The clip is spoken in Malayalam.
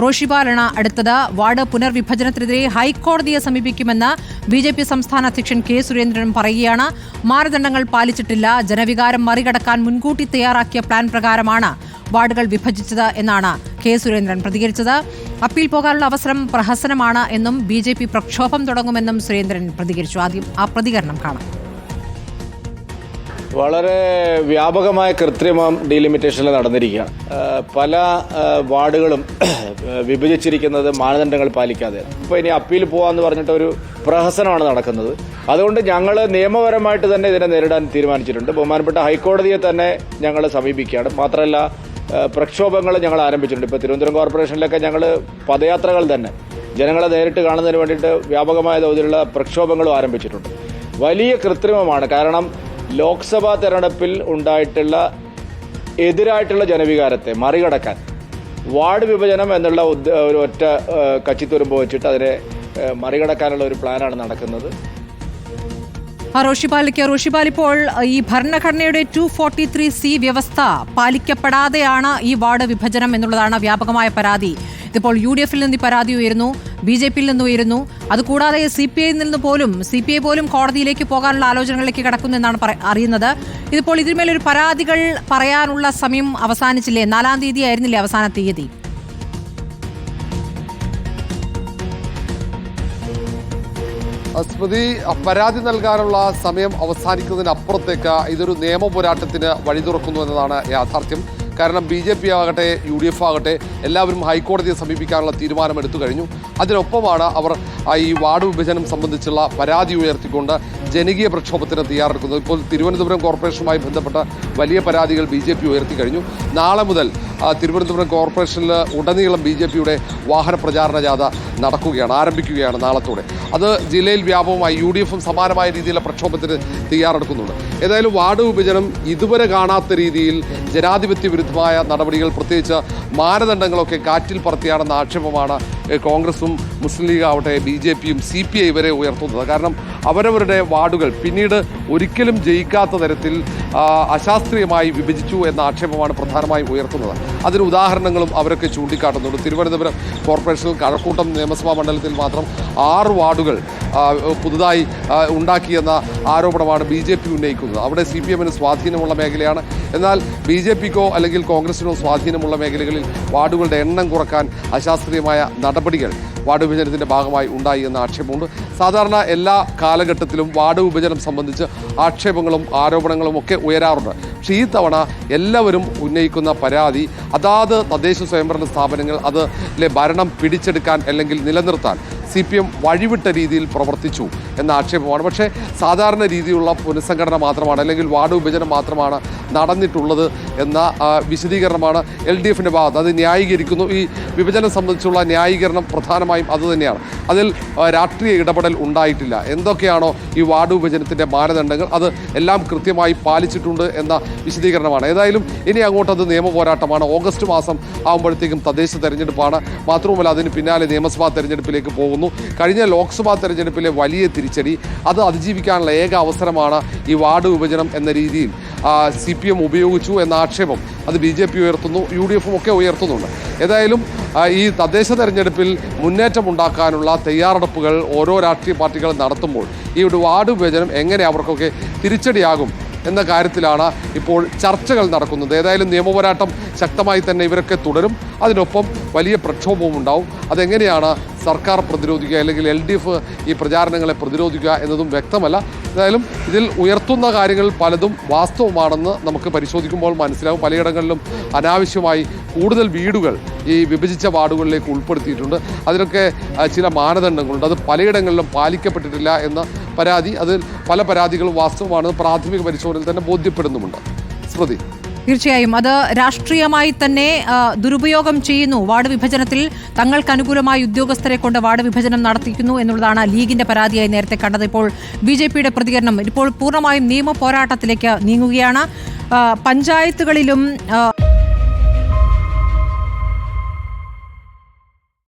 റോഷിപാലാണ് അടുത്തത്. വാർഡ് പുനർവിഭജനത്തിനെതിരെ ഹൈക്കോടതിയെ സമീപിക്കുമെന്ന് ബി.ജെ.പി. സംസ്ഥാന അധ്യക്ഷൻ കെ. സുരേന്ദ്രൻ പറയുകയാണ്. മാനദണ്ഡങ്ങൾ പാലിച്ചിട്ടില്ല, ജനവികാരം മറികടക്കാൻ മുൻകൂട്ടി തയ്യാറാക്കിയ പ്ലാൻ പ്രകാരമാണ് വാർഡുകൾ വിഭജിച്ചത് എന്നാണ് കെ. സുരേന്ദ്രൻ പ്രതികരിച്ചത്. അപ്പീൽ പോകാനുള്ള അവസരം പ്രഹസനമാണ് എന്നും ബി.ജെ.പി. പ്രക്ഷോഭം തുടങ്ങുമെന്നും സുരേന്ദ്രൻ പ്രതികരിച്ചു. ആദ്യം ആ പ്രതികരണം കാണാം. വളരെ വ്യാപകമായ കൃത്രിമം ഡീലിമിറ്റേഷനിൽ നടന്നിരിക്കുകയാണ്. പല വാർഡുകളും വിഭജിച്ചിരിക്കുന്നത് മാനദണ്ഡങ്ങൾ പാലിക്കാതെ. ഇപ്പോൾ ഇനി അപ്പീൽ പോകാമെന്ന് പറഞ്ഞിട്ട് ഒരു പ്രഹസനമാണ് നടക്കുന്നത്. അതുകൊണ്ട് ഞങ്ങൾ നിയമപരമായിട്ട് തന്നെ ഇതിനെ നേരിടാൻ തീരുമാനിച്ചിട്ടുണ്ട്. ബഹുമാനപ്പെട്ട ഹൈക്കോടതിയെ തന്നെ ഞങ്ങൾ സമീപിക്കുകയാണ്. മാത്രമല്ല, പ്രക്ഷോഭങ്ങൾ ഞങ്ങൾ ആരംഭിച്ചിട്ടുണ്ട്. ഇപ്പോൾ തിരുവനന്തപുരം കോർപ്പറേഷനിലൊക്കെ ഞങ്ങൾ പദയാത്രകൾ തന്നെ ജനങ്ങളെ നേരിട്ട് കാണുന്നതിന് വേണ്ടിയിട്ട് വ്യാപകമായ തോതിലുള്ള പ്രക്ഷോഭങ്ങളും ആരംഭിച്ചിട്ടുണ്ട്. വലിയ കൃത്രിമമാണ്. കാരണം ലോക്സഭാ തെരഞ്ഞെടുപ്പിൽ ഉണ്ടായിട്ടുള്ള എതിരായിട്ടുള്ള ജനവികാരത്തെ മറികടക്കാൻ വാർഡ് വിഭജനം എന്നുള്ള ഒരു ഒറ്റ കച്ചിത്തുരുമ്പ് വെച്ചിട്ട് അതിനെ മറികടക്കാനുള്ള ഒരു പ്ലാനാണ് നടക്കുന്നത്. റോഷിപാൽ, ഇപ്പോൾ ഈ ഭരണഘടനയുടെ 243C വ്യവസ്ഥ പാലിക്കപ്പെടാതെയാണ് ഈ വാർഡ് വിഭജനം എന്നുള്ളതാണ് വ്യാപകമായ പരാതി. ഇതിപ്പോൾ UDF-ൽ നിന്ന് പരാതി ഉയരുന്നു, BJP-യിൽ നിന്ന് ഉയരുന്നു. അതുകൂടാതെ CPI പോലും കോടതിയിലേക്ക് പോകാനുള്ള ആലോചനകളിലേക്ക് കടക്കുന്നു എന്നാണ് അറിയുന്നത്. ഇതിപ്പോൾ ഇതിന്മേലൊരു പരാതികൾ പറയാനുള്ള സമയം അവസാനിച്ചില്ലേ? 4-ാം തീയതി ആയിരുന്നില്ലേ അവസാന തീയതി? സ്മൃതി, പരാതി നൽകാനുള്ള സമയം അവസാനിക്കുന്നതിനപ്പുറത്തേക്ക് ഇതൊരു നിയമ പോരാട്ടത്തിന് വഴി തുറക്കുന്നു എന്നതാണ് യാഥാർത്ഥ്യം. കാരണം BJP ആകട്ടെ UDF ആകട്ടെ എല്ലാവരും ഹൈക്കോടതിയെ സമീപിക്കാനുള്ള തീരുമാനമെടുത്തു കഴിഞ്ഞു. അതിനൊപ്പമാണ് അവർ ഈ വാർഡ് വിഭജനം സംബന്ധിച്ചുള്ള പരാതി ഉയർത്തിക്കൊണ്ട് ജനകീയ പ്രക്ഷോഭത്തിന് തയ്യാറെടുക്കുന്നത്. ഇപ്പോൾ തിരുവനന്തപുരം കോർപ്പറേഷനുമായി ബന്ധപ്പെട്ട വലിയ പരാതികൾ BJP ഉയർത്തി കഴിഞ്ഞു. നാളെ മുതൽ തിരുവനന്തപുരം കോർപ്പറേഷനിൽ ഉടനീളം BJP-യുടെ വാഹന പ്രചാരണ ജാഥ ആരംഭിക്കുകയാണ് നാളത്തോടെ. അത് ജില്ലയിൽ വ്യാപകമായി UDF-ഉം സമാനമായ രീതിയിലുള്ള പ്രക്ഷോഭത്തിന് തയ്യാറെടുക്കുന്നുണ്ട്. ഏതായാലും വാർഡ് വിഭജനം ഇതുവരെ കാണാത്ത രീതിയിൽ ജനാധിപത്യ വിരുദ്ധമായ നടപടികൾ, പ്രത്യേകിച്ച് മാനദണ്ഡങ്ങളൊക്കെ കാറ്റിൽ പറത്തിയാണെന്ന ആക്ഷേപമാണ് കോൺഗ്രസും മുസ്ലിം ലീഗ് ആവട്ടെ BJP-യും CPI വരെ ഉയർത്തുന്നത്. കാരണം അവരവരുടെ വാർഡുകൾ പിന്നീട് ഒരിക്കലും ജയിക്കാത്ത തരത്തിൽ അശാസ്ത്രീയമായി വിഭജിച്ചു എന്ന ആക്ഷേപമാണ് പ്രധാനമായും ഉയർത്തുന്നത്. അതിന് ഉദാഹരണങ്ങളും അവരൊക്കെ ചൂണ്ടിക്കാട്ടുന്നുണ്ട്. തിരുവനന്തപുരം കോർപ്പറേഷനിൽ കഴക്കൂട്ടം നിയമസഭാ മണ്ഡലത്തിൽ മാത്രം 6 വാർഡുകൾ പുതുതായി ഉണ്ടാക്കിയെന്ന ആരോപണമാണ് BJP ഉന്നയിക്കുന്നത്. അവിടെ CPM-ന് സ്വാധീനമുള്ള മേഖലയാണ്. എന്നാൽ BJP-ക്കോ അല്ലെങ്കിൽ കോൺഗ്രസിനോ സ്വാധീനമുള്ള മേഖലകളിൽ വാർഡുകളുടെ എണ്ണം കുറക്കാൻ അശാസ്ത്രീയമായ നടപടികൾ വാർഡ് വിഭജനത്തിൻ്റെ ഭാഗമായി ഉണ്ടായി എന്ന ആക്ഷേപമുണ്ട്. സാധാരണ എല്ലാ കാലഘട്ടത്തിലും വാർഡ് വിഭജനം സംബന്ധിച്ച് ആക്ഷേപങ്ങളും ആരോപണങ്ങളും ഒക്കെ ഉയരാറുണ്ട്. പക്ഷേ ഈ തവണ എല്ലാവരും ഉന്നയിക്കുന്ന പരാതി അതാത് തദ്ദേശ സ്വയംഭരണ സ്ഥാപനങ്ങൾ അതിലെ ഭരണം പിടിച്ചെടുക്കാൻ അല്ലെങ്കിൽ നിലനിർത്താൻ CPM വഴിവിട്ട രീതിയിൽ പ്രവർത്തിച്ചു എന്ന ആക്ഷേപമാണ്. പക്ഷേ സാധാരണ രീതിയിലുള്ള പുനഃസംഘടന മാത്രമാണ് അല്ലെങ്കിൽ വാർഡ് വിഭജനം മാത്രമാണ് നടന്നിട്ടുള്ളത് എന്ന വിശദീകരണമാണ് LDF-ൻ്റെ ഭാഗത്ത്. അത് ന്യായീകരിക്കുന്നു. ഈ വിഭജനം സംബന്ധിച്ചുള്ള ന്യായീകരണം പ്രധാനമായും അതുതന്നെയാണ്. അതിൽ രാഷ്ട്രീയ ഇടപെടൽ ഉണ്ടായിട്ടില്ല. എന്തൊക്കെയാണോ ഈ വാർഡ് വിഭജനത്തിൻ്റെ മാനദണ്ഡങ്ങൾ അത് എല്ലാം കൃത്യമായി പാലിച്ചിട്ടുണ്ട് എന്ന വിശദീകരണമാണ്. ഏതായാലും ഇനി അങ്ങോട്ട് അത് നിയമ പോരാട്ടമാണ്. ഓഗസ്റ്റ് മാസം ആകുമ്പോഴത്തേക്കും തദ്ദേശ തെരഞ്ഞെടുപ്പാണ്. മാത്രവുമല്ല അതിന് പിന്നാലെ നിയമസഭാ തെരഞ്ഞെടുപ്പിലേക്ക് പോകുന്നു. കഴിഞ്ഞ ലോക്സഭാ തെരഞ്ഞെടുപ്പിലെ വലിയ തിരിച്ചടി അത് അതിജീവിക്കാനുള്ള ഏക അവസരമാണ് ഈ വാർഡ് വിഭജനം എന്ന രീതിയിൽ CPM ഉപയോഗിച്ചു എന്ന ആക്ഷേപം അത് BJP ഉയർത്തുന്നു, UDF-ഉം ഒക്കെ ഉയർത്തുന്നുണ്ട്. ഏതായാലും ഈ തദ്ദേശ തെരഞ്ഞെടുപ്പിൽ മുന്നേറ്റമുണ്ടാക്കാനുള്ള തയ്യാറെടുപ്പുകൾ ഓരോ രാഷ്ട്രീയ പാർട്ടികളും നടത്തുമ്പോൾ ഈ ഒരു വാർഡ് വിഭജനം എങ്ങനെ അവർക്കൊക്കെ തിരിച്ചടിയാകും എന്ന കാര്യത്തിലാണ് ഇപ്പോൾ ചർച്ചകൾ നടക്കുന്നത്. ഏതായാലും നിയമപോരാട്ടം ശക്തമായി തന്നെ ഇവരൊക്കെ തുടരും. അതിനൊപ്പം വലിയ പ്രക്ഷോഭവും ഉണ്ടാവും. അതെങ്ങനെയാണ് സർക്കാർ പ്രതിരോധിക്കുക അല്ലെങ്കിൽ LDF ഈ പ്രചാരണങ്ങളെ പ്രതിരോധിക്കുക എന്നതും വ്യക്തമല്ല. ഏതായാലും ഇതിൽ ഉയർത്തുന്ന കാര്യങ്ങൾ പലതും വാസ്തവമാണെന്ന് നമുക്ക് പരിശോധിക്കുമ്പോൾ മനസ്സിലാവും. പലയിടങ്ങളിലും അനാവശ്യമായി കൂടുതൽ വീടുകൾ ഈ വിഭജിച്ച വാർഡുകളിലേക്ക് ഉൾപ്പെടുത്തിയിട്ടുണ്ട്. അതിനൊക്കെ ചില മാനദണ്ഡങ്ങളുണ്ട്. അത് പലയിടങ്ങളിലും പാലിക്കപ്പെട്ടിട്ടില്ല എന്ന പരാതി, അതിൽ പല പരാതികളും വാസ്തവമാണ് പ്രാഥമിക പരിശോധനയിൽ തന്നെ ബോധ്യപ്പെടുന്നുമുണ്ട്. സ്മൃതി, തീർച്ചയായും അത് രാഷ്ട്രീയമായി തന്നെ ദുരുപയോഗം ചെയ്യുന്നു. വാർഡ് വിഭജനത്തിൽ തങ്ങൾക്ക് അനുകൂലമായി ഉദ്യോഗസ്ഥരെ കൊണ്ട് വാർഡ് വിഭജനം നടത്തിക്കുന്നു എന്നുള്ളതാണ് ലീഗിന്റെ പരാതിയായി നേരത്തെ കണ്ടത്. ഇപ്പോൾ BJP-യുടെ പ്രതികരണം ഇപ്പോൾ പൂർണ്ണമായും നിയമ പോരാട്ടത്തിലേക്ക് നീങ്ങുകയാണ്. പഞ്ചായത്തുകളിലും